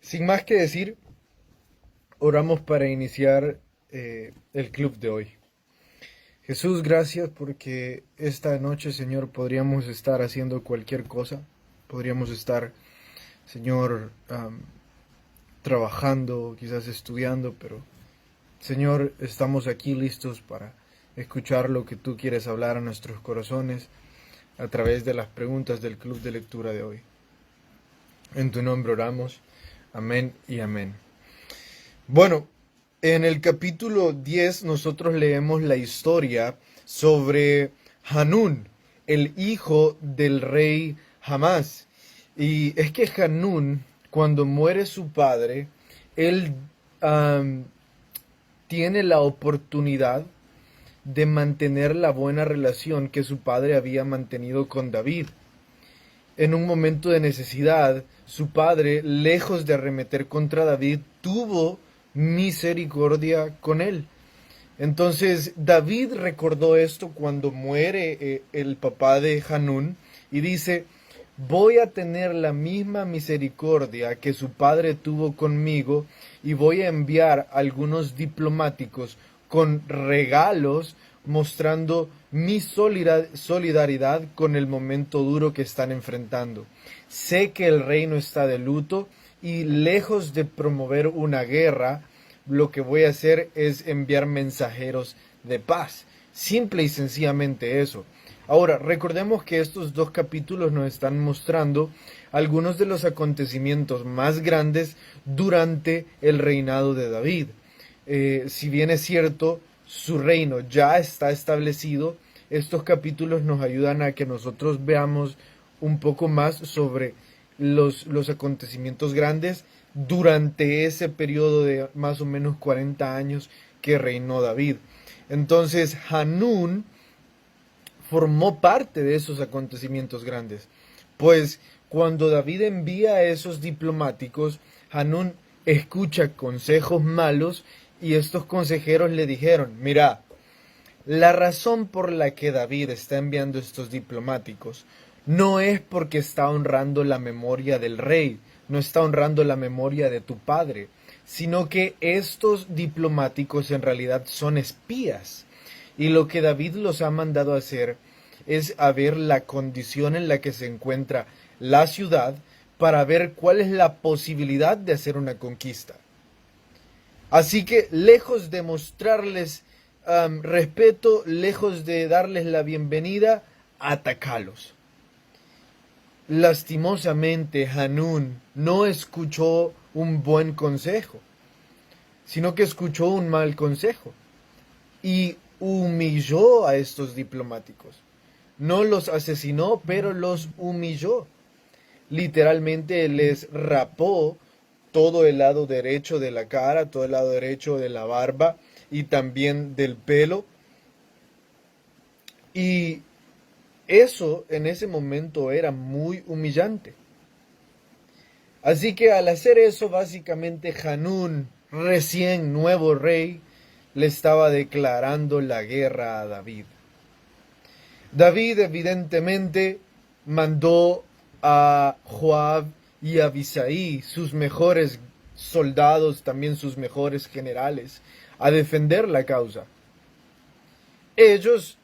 Sin más que decir, oramos para iniciar el club de hoy. Jesús, gracias porque esta noche, Señor, podríamos estar haciendo cualquier cosa. Podríamos estar, Señor, trabajando, quizás estudiando, pero, Señor, estamos aquí listos para escuchar lo que tú quieres hablar a nuestros corazones a través de las preguntas del club de lectura de hoy. En tu nombre oramos. Amén y amén. Bueno, en el capítulo 10 nosotros leemos la historia sobre Hanún, el hijo del rey Hamás. Y es que Hanún, cuando muere su padre, él tiene la oportunidad de mantener la buena relación que su padre había mantenido con David. En un momento de necesidad, su padre, lejos de arremeter contra David, tuvo misericordia con él. Entonces David recordó esto cuando muere el papá de Hanún y dice, voy a tener la misma misericordia que su padre tuvo conmigo y voy a enviar algunos diplomáticos con regalos mostrando mi solidaridad con el momento duro que están enfrentando. Sé que el reino está de luto y lejos de promover una guerra, lo que voy a hacer es enviar mensajeros de paz. Simple y sencillamente eso. Ahora, recordemos que estos dos capítulos nos están mostrando algunos de los acontecimientos más grandes durante el reinado de David. Si bien es cierto, su reino ya está establecido, estos capítulos nos ayudan a que nosotros veamos un poco más sobre los acontecimientos grandes durante ese periodo de más o menos 40 años que reinó David. Entonces Hanún formó parte de esos acontecimientos grandes, pues cuando David envía a esos diplomáticos, Hanún escucha consejos malos y estos consejeros le dijeron, mira, la razón por la que David está enviando estos diplomáticos no es porque está honrando la memoria del rey, no está honrando la memoria de tu padre, sino que estos diplomáticos en realidad son espías. Y lo que David los ha mandado a hacer es a ver la condición en la que se encuentra la ciudad para ver cuál es la posibilidad de hacer una conquista. Así que lejos de mostrarles respeto, lejos de darles la bienvenida, atacalos. Lastimosamente, Hanún no escuchó un buen consejo, sino que escuchó un mal consejo y humilló a estos diplomáticos. No los asesinó, pero los humilló. Literalmente les rapó todo el lado derecho de la cara, todo el lado derecho de la barba y también del pelo. Y eso en ese momento era muy humillante. Así que al hacer eso, básicamente Hanún, recién nuevo rey, le estaba declarando la guerra a David. David evidentemente mandó a Joab y a Abisai, sus mejores soldados, también sus mejores generales, a defender la causa. Ellos,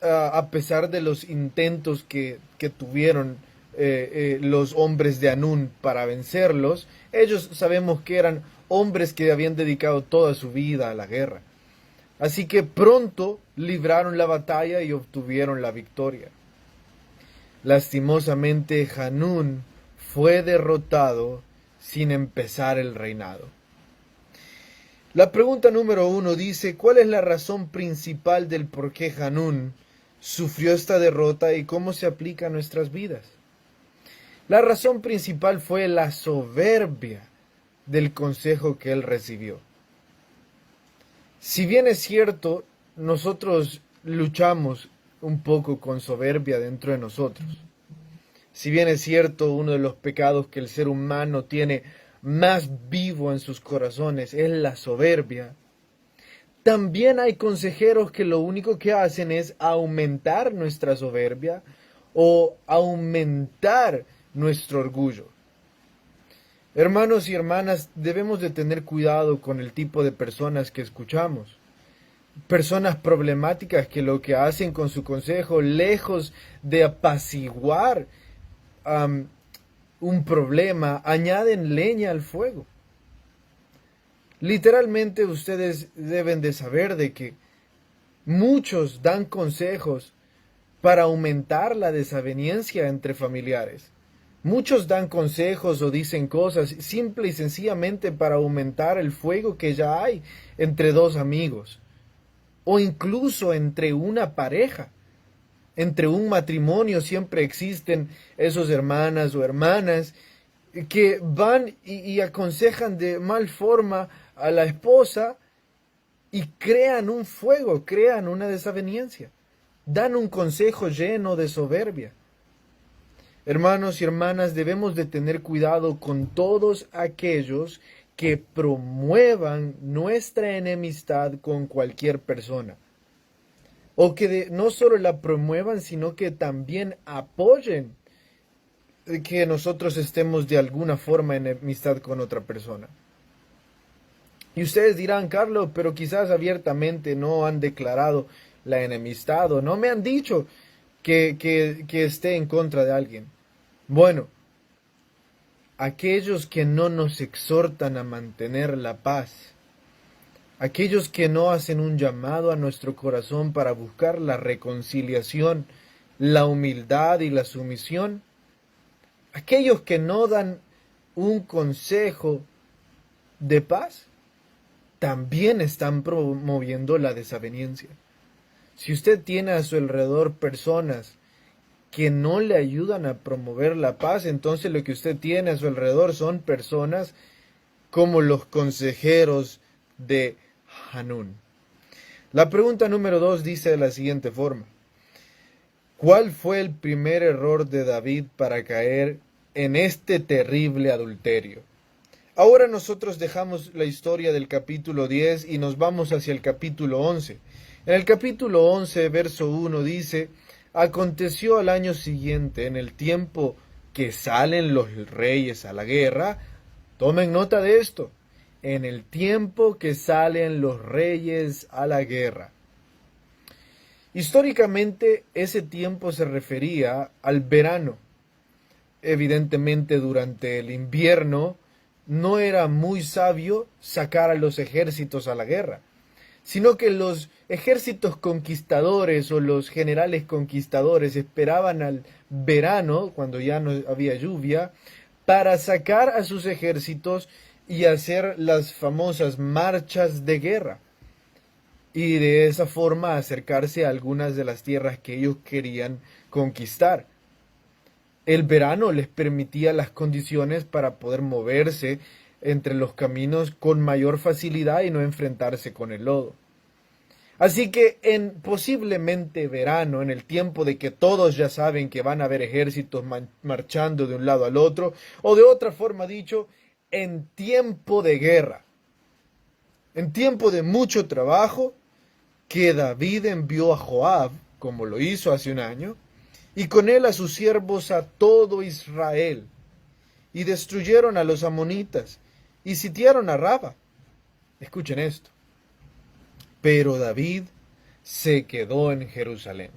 a pesar de los intentos que tuvieron los hombres de Anún para vencerlos, ellos sabemos que eran hombres que habían dedicado toda su vida a la guerra. Así que pronto libraron la batalla y obtuvieron la victoria. Lastimosamente, Hanún fue derrotado sin empezar el reinado. La pregunta número 1 dice, ¿cuál es la razón principal del por qué Hanún sufrió esta derrota y cómo se aplica a nuestras vidas? La razón principal fue la soberbia del consejo que él recibió. Si bien es cierto, nosotros luchamos un poco con soberbia dentro de nosotros. Si bien es cierto, uno de los pecados que el ser humano tiene más vivo en sus corazones es la soberbia, también hay consejeros que lo único que hacen es aumentar nuestra soberbia o aumentar nuestro orgullo. Hermanos y hermanas, debemos de tener cuidado con el tipo de personas que escuchamos. Personas problemáticas que lo que hacen con su consejo, lejos de apaciguar un problema, añaden leña al fuego. Literalmente ustedes deben de saber de que muchos dan consejos para aumentar la desaveniencia entre familiares. Muchos dan consejos o dicen cosas simple y sencillamente para aumentar el fuego que ya hay entre dos amigos o incluso entre una pareja. Entre un matrimonio siempre existen esos hermanas o hermanas que van y aconsejan de mal forma a la esposa y crean un fuego, crean una desaveniencia, dan un consejo lleno de soberbia. Hermanos y hermanas, debemos de tener cuidado con todos aquellos que promuevan nuestra enemistad con cualquier persona. O que no solo la promuevan, sino que también apoyen que nosotros estemos de alguna forma en enemistad con otra persona. Y ustedes dirán, Carlos, pero quizás abiertamente no han declarado la enemistad o no me han dicho que esté en contra de alguien. Bueno, aquellos que no nos exhortan a mantener la paz, aquellos que no hacen un llamado a nuestro corazón para buscar la reconciliación, la humildad y la sumisión, aquellos que no dan un consejo de paz, también están promoviendo la desaveniencia. Si usted tiene a su alrededor personas que no le ayudan a promover la paz, entonces lo que usted tiene a su alrededor son personas como los consejeros de Hanún. La pregunta número 2 dice de la siguiente forma: ¿cuál fue el primer error de David para caer en este terrible adulterio? Ahora nosotros dejamos la historia del capítulo 10 y nos vamos hacia el capítulo 11. En el capítulo 11, verso 1 dice: aconteció al año siguiente, en el tiempo que salen los reyes a la guerra. Tomen nota de esto: en el tiempo que salen los reyes a la guerra. Históricamente ese tiempo se refería al verano. Evidentemente durante el invierno no era muy sabio sacar a los ejércitos a la guerra, sino que los ejércitos conquistadores o los generales conquistadores esperaban al verano, cuando ya no había lluvia, para sacar a sus ejércitos y hacer las famosas marchas de guerra, y de esa forma acercarse a algunas de las tierras que ellos querían conquistar. El verano les permitía las condiciones para poder moverse entre los caminos con mayor facilidad y no enfrentarse con el lodo. Así que en posiblemente verano, en el tiempo de que todos ya saben que van a haber ejércitos marchando de un lado al otro, o de otra forma dicho, en tiempo de guerra, en tiempo de mucho trabajo, que David envió a Joab, como lo hizo hace un año, y con él a sus siervos a todo Israel, y destruyeron a los amonitas, y sitiaron a Raba. Escuchen esto. Pero David se quedó en Jerusalén.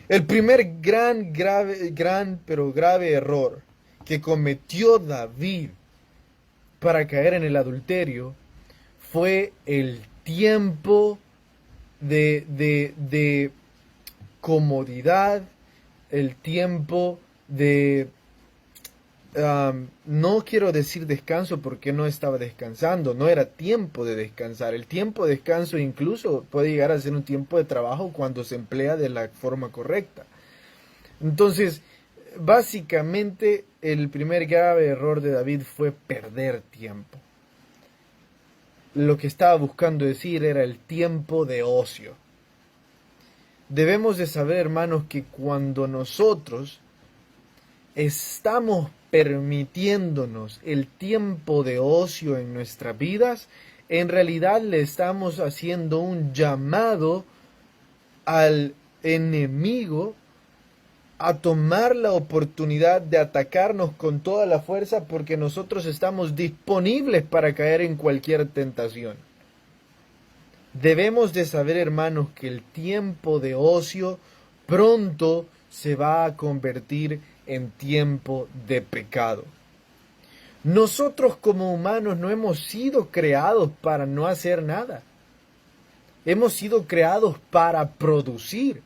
El primer grave error que cometió David para caer en el adulterio fue el tiempo de comodidad, el tiempo de, no quiero decir descanso porque no estaba descansando, no era tiempo de descansar. El tiempo de descanso incluso puede llegar a ser un tiempo de trabajo cuando se emplea de la forma correcta. Entonces, básicamente el primer grave error de David fue perder tiempo. Lo que estaba buscando decir era el tiempo de ocio. Debemos de saber, hermanos, que cuando nosotros estamos permitiéndonos el tiempo de ocio en nuestras vidas, en realidad le estamos haciendo un llamado al enemigo a tomar la oportunidad de atacarnos con toda la fuerza porque nosotros estamos disponibles para caer en cualquier tentación. Debemos de saber, hermanos, que el tiempo de ocio pronto se va a convertir en tiempo de pecado. Nosotros como humanos no hemos sido creados para no hacer nada. Hemos sido creados para producir.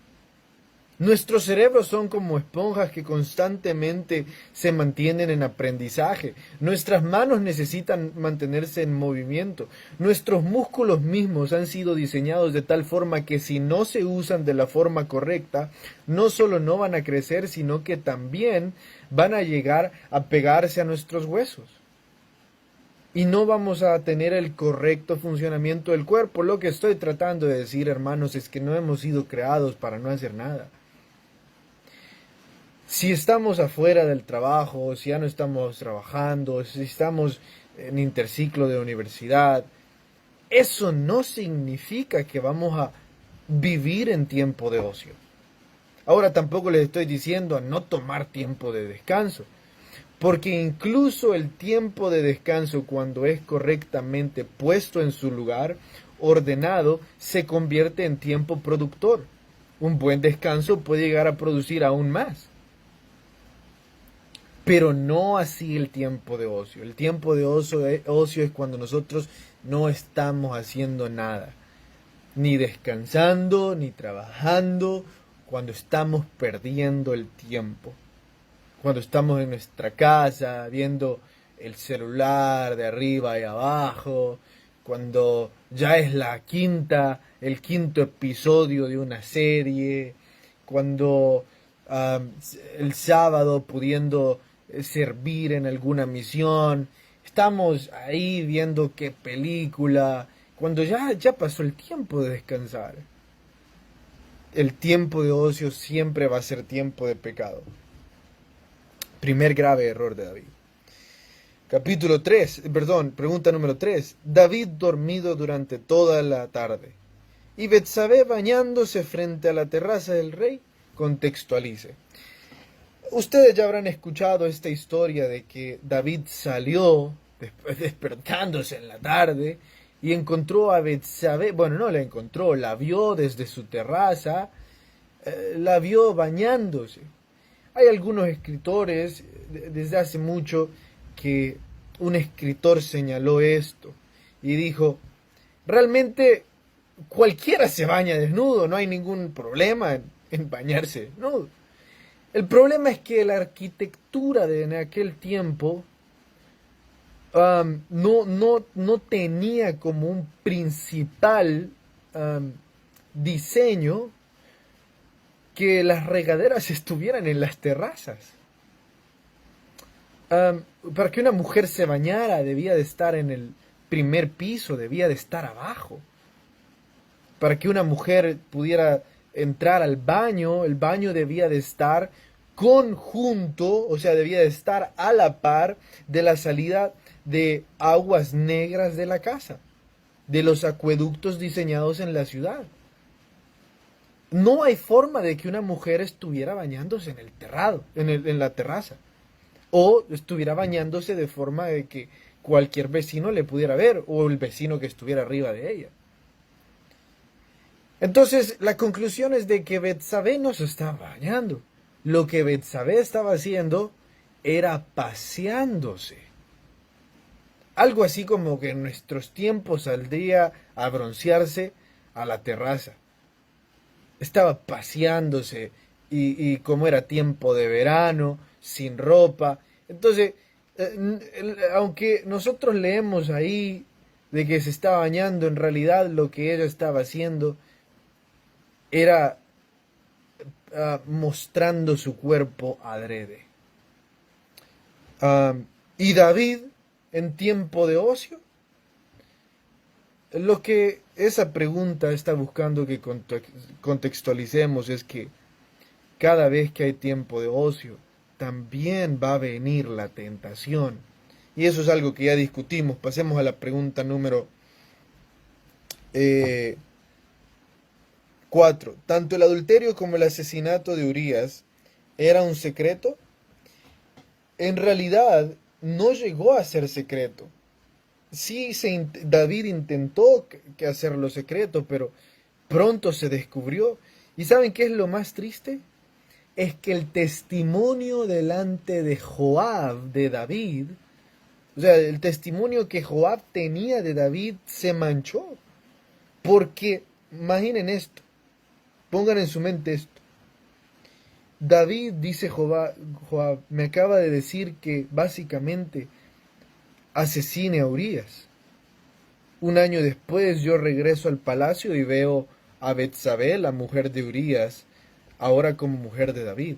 Nuestros cerebros son como esponjas que constantemente se mantienen en aprendizaje. Nuestras manos necesitan mantenerse en movimiento. Nuestros músculos mismos han sido diseñados de tal forma que si no se usan de la forma correcta, no solo no van a crecer, sino que también van a llegar a pegarse a nuestros huesos. Y no vamos a tener el correcto funcionamiento del cuerpo. Lo que estoy tratando de decir, hermanos, es que no hemos sido creados para no hacer nada. Si estamos afuera del trabajo, si ya no estamos trabajando, si estamos en interciclo de universidad, eso no significa que vamos a vivir en tiempo de ocio. Ahora tampoco les estoy diciendo a no tomar tiempo de descanso, porque incluso el tiempo de descanso, cuando es correctamente puesto en su lugar, ordenado, se convierte en tiempo productor. Un buen descanso puede llegar a producir aún más. Pero no así el tiempo de ocio. El tiempo de ocio es cuando nosotros no estamos haciendo nada. Ni descansando, ni trabajando. Cuando estamos perdiendo el tiempo. Cuando estamos en nuestra casa viendo el celular de arriba y abajo. Cuando ya es el quinto episodio de una serie. Cuando el sábado pudiendo servir en alguna misión, estamos ahí viendo qué película, cuando ya pasó el tiempo de descansar. El tiempo de ocio siempre va a ser tiempo de pecado. Primer grave error de David. Pregunta número 3. David dormido durante toda la tarde y Betsabé bañándose frente a la terraza del rey. Contextualice. Ustedes ya habrán escuchado esta historia de que David salió después despertándose en la tarde y encontró a Betsabé. Bueno, no la encontró, la vio desde su terraza, la vio bañándose. Hay algunos escritores, desde hace mucho, que un escritor señaló esto y dijo, realmente cualquiera se baña desnudo, no hay ningún problema en bañarse desnudo. El problema es que la arquitectura de en aquel tiempo no tenía como un principal diseño que las regaderas estuvieran en las terrazas. Para que una mujer se bañara debía de estar en el primer piso, debía de estar abajo. Para que una mujer pudiera entrar al baño, el baño debía de estar conjunto, o sea, debía de estar a la par de la salida de aguas negras de la casa, de los acueductos diseñados en la ciudad. No hay forma de que una mujer estuviera bañándose en el terrado, en la terraza, o estuviera bañándose de forma de que cualquier vecino le pudiera ver, o el vecino que estuviera arriba de ella. Entonces, la conclusión es de que Betsabé no se estaba bañando. Lo que Betsabé estaba haciendo era paseándose. Algo así como que en nuestros tiempos saldría a broncearse a la terraza. Estaba paseándose y como era tiempo de verano, sin ropa. Entonces, aunque nosotros leemos ahí de que se estaba bañando, en realidad lo que ella estaba haciendo era mostrando su cuerpo adrede. Y David, en tiempo de ocio, lo que esa pregunta está buscando que contextualicemos es que cada vez que hay tiempo de ocio, también va a venir la tentación. Y eso es algo que ya discutimos. Pasemos a la pregunta número 4. Tanto el adulterio como el asesinato de Urías era un secreto, en realidad no llegó a ser secreto. Sí, David intentó que hacerlo secreto, pero pronto se descubrió. ¿Y saben qué es lo más triste? Es que el testimonio delante de Joab, de David, o sea, el testimonio que Joab tenía de David se manchó. Porque, imaginen esto, pongan en su mente esto. David, dice Joab, me acaba de decir que básicamente asesine a Urías. Un año después yo regreso al palacio y veo a Betsabé, la mujer de Urías, ahora como mujer de David.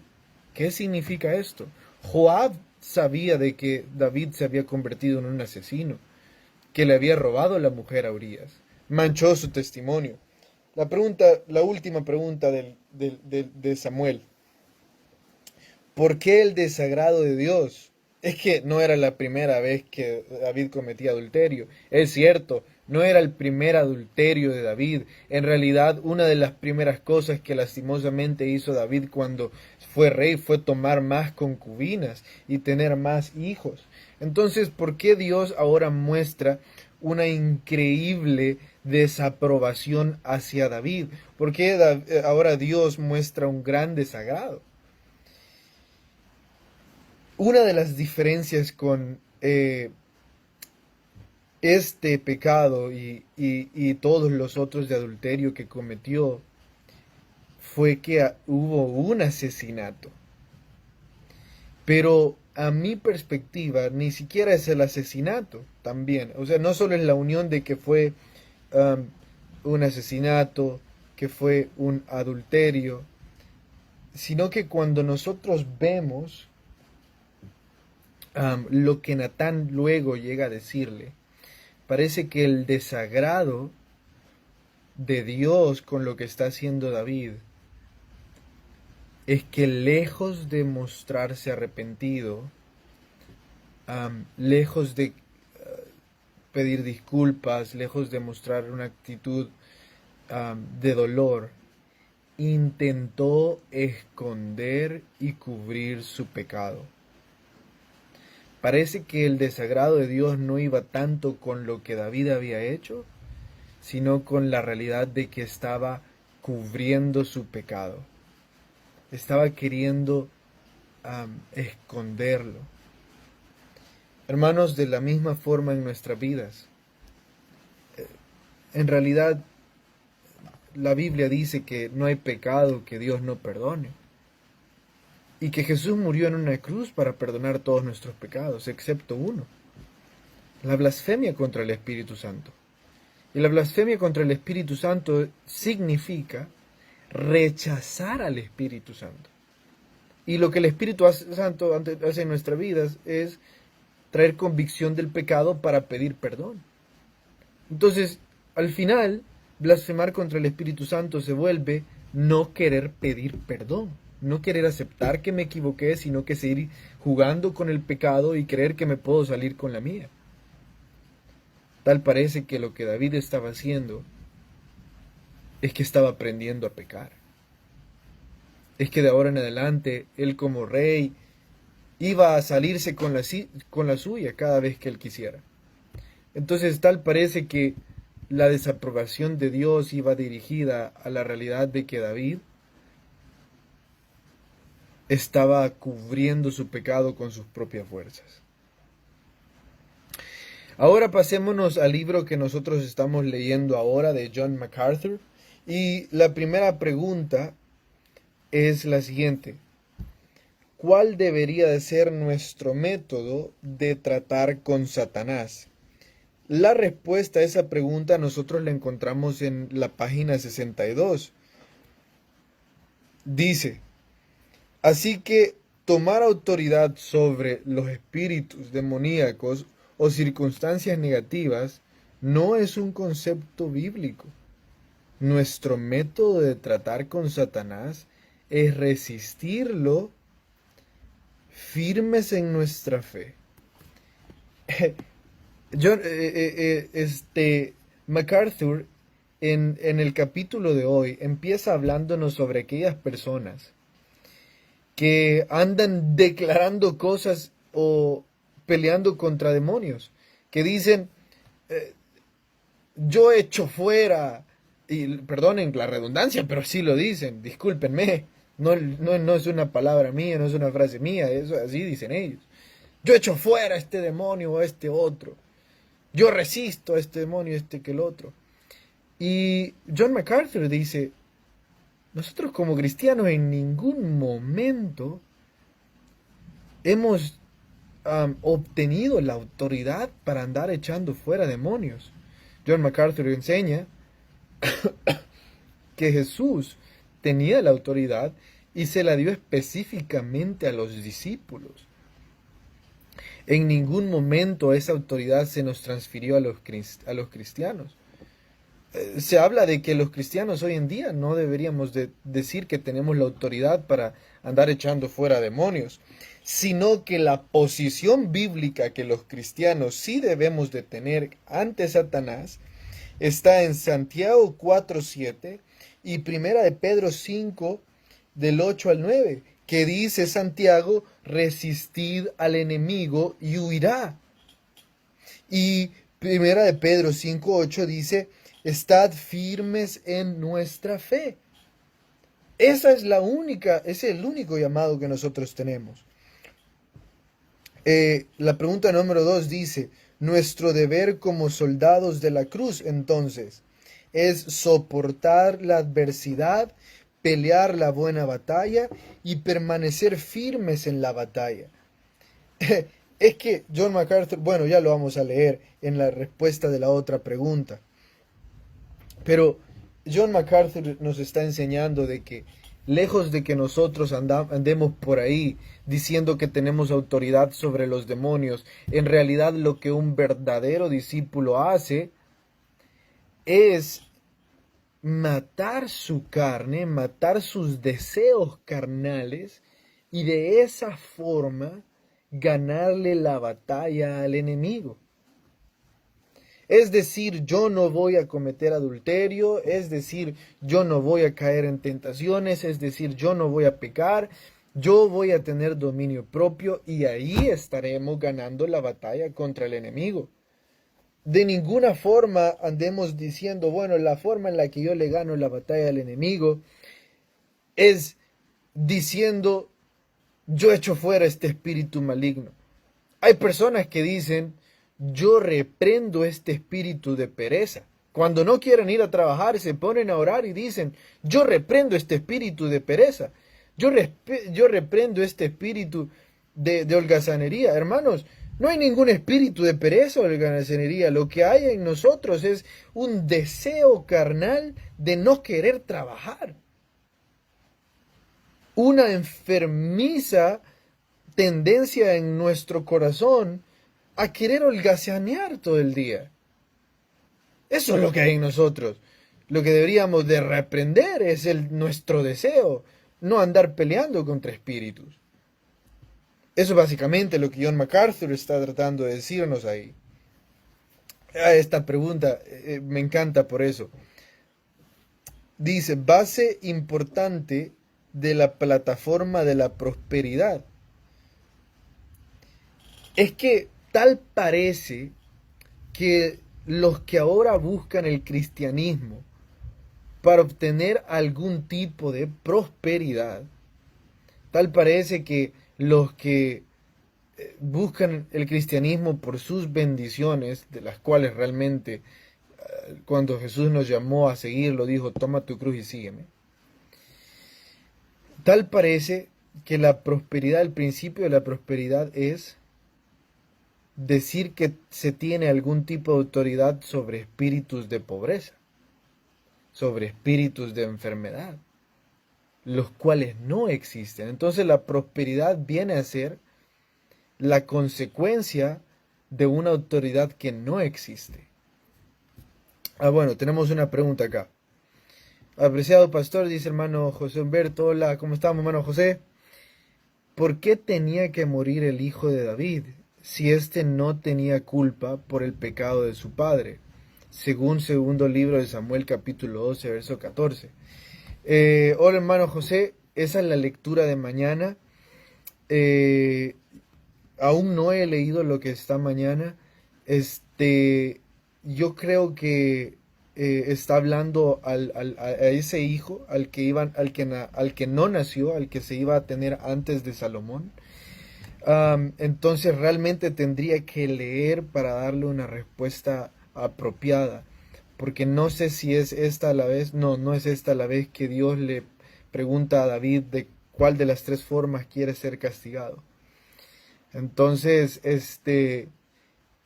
¿Qué significa esto? Joab sabía de que David se había convertido en un asesino, que le había robado la mujer a Urías. Manchó su testimonio. La última pregunta de Samuel. ¿Por qué el desagrado de Dios? Es que no era la primera vez que David cometía adulterio. Es cierto, no era el primer adulterio de David. En realidad, una de las primeras cosas que lastimosamente hizo David cuando fue rey fue tomar más concubinas y tener más hijos. Entonces, ¿por qué Dios ahora muestra una increíble desaprobación hacia David? ¿Por qué ahora Dios muestra un gran desagrado? Una de las diferencias con este pecado y todos los otros de adulterio que cometió fue que hubo un asesinato. Pero a mi perspectiva, ni siquiera es el asesinato también. O sea, no solo es la unión de que fue un asesinato, que fue un adulterio, sino que cuando nosotros vemos lo que Natán luego llega a decirle, parece que el desagrado de Dios con lo que está haciendo David es que lejos de mostrarse arrepentido, lejos de pedir disculpas, lejos de mostrar una actitud de dolor, intentó esconder y cubrir su pecado. Parece que el desagrado de Dios no iba tanto con lo que David había hecho, sino con la realidad de que estaba cubriendo su pecado. Estaba queriendo esconderlo. Hermanos, de la misma forma en nuestras vidas. En realidad, la Biblia dice que no hay pecado que Dios no perdone. Y que Jesús murió en una cruz para perdonar todos nuestros pecados, excepto uno: la blasfemia contra el Espíritu Santo. Y la blasfemia contra el Espíritu Santo significa rechazar al Espíritu Santo. Y lo que el Espíritu Santo hace en nuestras vidas es traer convicción del pecado para pedir perdón. Entonces, al final, blasfemar contra el Espíritu Santo se vuelve no querer pedir perdón, no querer aceptar que me equivoqué, sino que seguir jugando con el pecado y creer que me puedo salir con la mía. Tal parece que lo que David estaba haciendo es que estaba aprendiendo a pecar. Es que de ahora en adelante, él como rey iba a salirse con la suya cada vez que él quisiera. Entonces tal parece que la desaprobación de Dios iba dirigida a la realidad de que David estaba cubriendo su pecado con sus propias fuerzas. Ahora pasémonos al libro que nosotros estamos leyendo ahora de John MacArthur. Y la primera pregunta es la siguiente: ¿cuál debería de ser nuestro método de tratar con Satanás? La respuesta a esa pregunta nosotros la encontramos en la página 62. Dice: así que tomar autoridad sobre los espíritus demoníacos o circunstancias negativas no es un concepto bíblico. Nuestro método de tratar con Satanás es resistirlo firmes en nuestra fe. MacArthur en el capítulo de hoy empieza hablándonos sobre aquellas personas que andan declarando cosas o peleando contra demonios, que dicen, yo echo fuera, y perdonen la redundancia, pero sí lo dicen, discúlpenme, no es una palabra mía, no es una frase mía, eso así dicen ellos. Yo echo fuera a este demonio o a este otro. Yo resisto a este demonio, este que el otro. Y John MacArthur dice, nosotros como cristianos en ningún momento hemos obtenido la autoridad para andar echando fuera demonios. John MacArthur enseña que Jesús tenía la autoridad y se la dio específicamente a los discípulos. En ningún momento esa autoridad se nos transfirió a los cristianos. Se habla de que los cristianos hoy en día no deberíamos decir que tenemos la autoridad para andar echando fuera demonios, sino que la posición bíblica que los cristianos sí debemos de tener ante Satanás está en Santiago 4:7 y Primera de Pedro 5 del 8 al 9, que dice Santiago, resistid al enemigo y huirá. Y Primera de Pedro 5:8 dice, estad firmes en nuestra fe. Ese es el único llamado que nosotros tenemos. La pregunta número 2 dice, nuestro deber como soldados de la cruz, entonces, es soportar la adversidad, pelear la buena batalla y permanecer firmes en la batalla. Es que John MacArthur, bueno, ya lo vamos a leer en la respuesta de la otra pregunta. Pero John MacArthur nos está enseñando de que lejos de que nosotros andemos por ahí diciendo que tenemos autoridad sobre los demonios, en realidad lo que un verdadero discípulo hace es matar su carne, matar sus deseos carnales y de esa forma ganarle la batalla al enemigo. Es decir, yo no voy a cometer adulterio, es decir, yo no voy a caer en tentaciones, es decir, yo no voy a pecar, yo voy a tener dominio propio y ahí estaremos ganando la batalla contra el enemigo. De ninguna forma andemos diciendo, bueno, la forma en la que yo le gano la batalla al enemigo es diciendo, yo echo fuera este espíritu maligno. Hay personas que dicen, yo reprendo este espíritu de pereza. Cuando no quieren ir a trabajar, se ponen a orar y dicen, yo reprendo este espíritu de pereza. Yo reprendo este espíritu de holgazanería. Hermanos, no hay ningún espíritu de pereza o holgazanería. Lo que hay en nosotros es un deseo carnal de no querer trabajar. Una enfermiza tendencia en nuestro corazón a querer holgazanear todo el día. Eso es lo que hay en nosotros. Lo que deberíamos de reprender es nuestro deseo, no andar peleando contra espíritus. Eso es básicamente lo que John MacArthur está tratando de decirnos ahí. Esta pregunta me encanta por eso. Dice, base importante de la plataforma de la prosperidad. Es que tal parece que los que ahora buscan el cristianismo para obtener algún tipo de prosperidad, tal parece que los que buscan el cristianismo por sus bendiciones, de las cuales realmente cuando Jesús nos llamó a seguirlo, dijo, toma tu cruz y sígueme. Tal parece que la prosperidad, el principio de la prosperidad es decir que se tiene algún tipo de autoridad sobre espíritus de pobreza, sobre espíritus de enfermedad, los cuales no existen. Entonces la prosperidad viene a ser la consecuencia de una autoridad que no existe. Bueno, tenemos una pregunta acá. Apreciado pastor, dice hermano José Humberto, hola, ¿cómo estamos, hermano José? ¿Por qué tenía que morir el hijo de David si éste no tenía culpa por el pecado de su padre? Según segundo libro de Samuel, capítulo 12, verso 14. Hola, hermano José, esa es la lectura de mañana. eh, aún no he leído lo que está mañana. Yo creo que está hablando a ese hijo al que no nació, al que se iba a tener antes de Salomón. Entonces realmente tendría que leer para darle una respuesta apropiada, porque no sé si es esta la vez, no es esta la vez que Dios le pregunta a David de cuál de las tres formas quiere ser castigado. Entonces,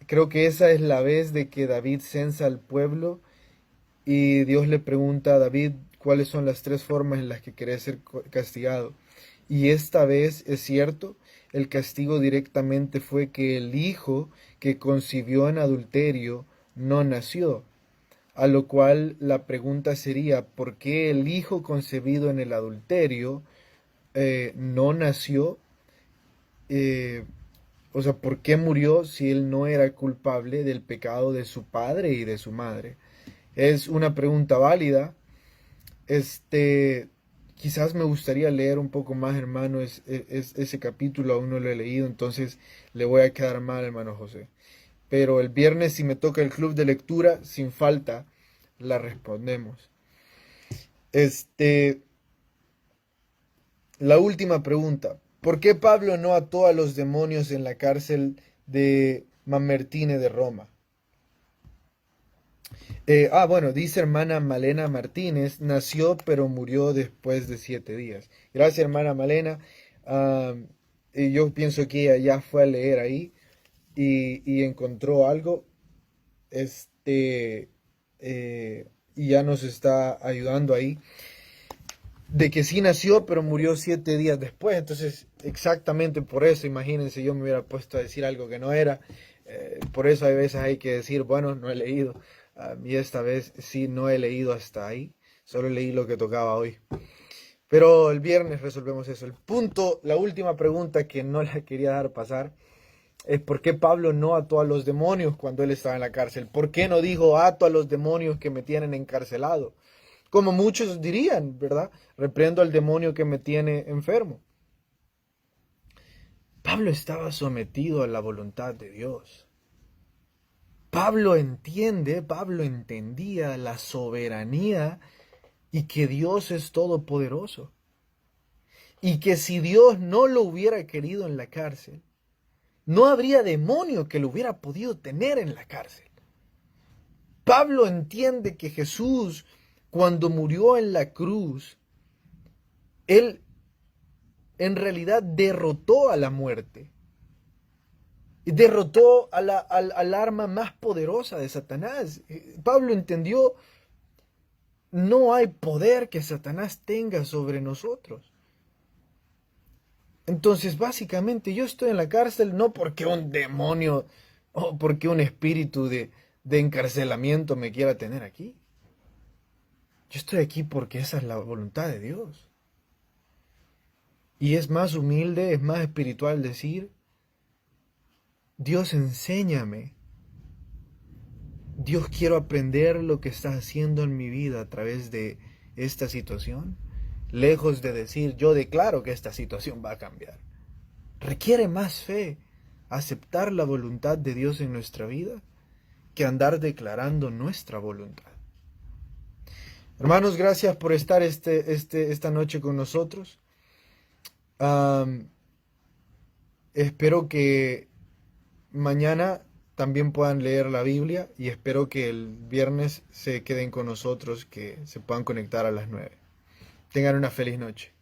creo que esa es la vez de que David censa al pueblo y Dios le pregunta a David cuáles son las tres formas en las que quiere ser castigado. Y esta vez es cierto, el castigo directamente fue que el hijo que concibió en adulterio no nació. A lo cual la pregunta sería, ¿por qué el hijo concebido en el adulterio no nació? Eh, o sea, ¿por qué murió si él no era culpable del pecado de su padre y de su madre? Es una pregunta válida. Este, Quizás me gustaría leer un poco más, hermano, ese capítulo aún no lo he leído, entonces le voy a quedar mal, hermano José. Pero el viernes, si me toca el club de lectura, sin falta, la respondemos. Este, la última pregunta. ¿Por qué Pablo no ató a los demonios en la cárcel de Mamertine de Roma? Bueno, dice hermana Malena Martínez, nació pero murió después de 7 días. Gracias, hermana Malena. Ah, y yo pienso que ella ya fue a leer ahí y encontró algo, este, y ya nos está ayudando ahí, de que sí nació pero murió 7 días después. Entonces, exactamente por eso, imagínense, yo me hubiera puesto a decir algo que no era. Por eso hay veces hay que decir, bueno, no he leído. Y esta vez sí no he leído hasta ahí, solo leí lo que tocaba hoy. Pero el viernes resolvemos eso. El punto, la última pregunta que no la quería dar pasar, es por qué Pablo no ató a los demonios cuando él estaba en la cárcel. ¿Por qué no dijo ato a los demonios que me tienen encarcelado? Como muchos dirían, ¿verdad? Reprendo al demonio que me tiene enfermo. Pablo estaba sometido a la voluntad de Dios. Pablo entendía la soberanía y que Dios es todopoderoso. Y que si Dios no lo hubiera querido en la cárcel, no habría demonio que lo hubiera podido tener en la cárcel. Pablo entiende que Jesús, cuando murió en la cruz, él en realidad derrotó a la muerte. Derrotó al arma más poderosa de Satanás. Pablo entendió, no hay poder que Satanás tenga sobre nosotros. Entonces, básicamente, yo estoy en la cárcel no porque un demonio o porque un espíritu de encarcelamiento me quiera tener aquí. Yo estoy aquí porque esa es la voluntad de Dios. Y es más humilde, es más espiritual decir, Dios, enséñame. Dios, quiero aprender lo que estás haciendo en mi vida a través de esta situación. Lejos de decir, yo declaro que esta situación va a cambiar. Requiere más fe aceptar la voluntad de Dios en nuestra vida que andar declarando nuestra voluntad. Hermanos, gracias por estar esta noche con nosotros. Espero que mañana también puedan leer la Biblia y espero que el viernes se queden con nosotros, que se puedan conectar a las 9. Tengan una feliz noche.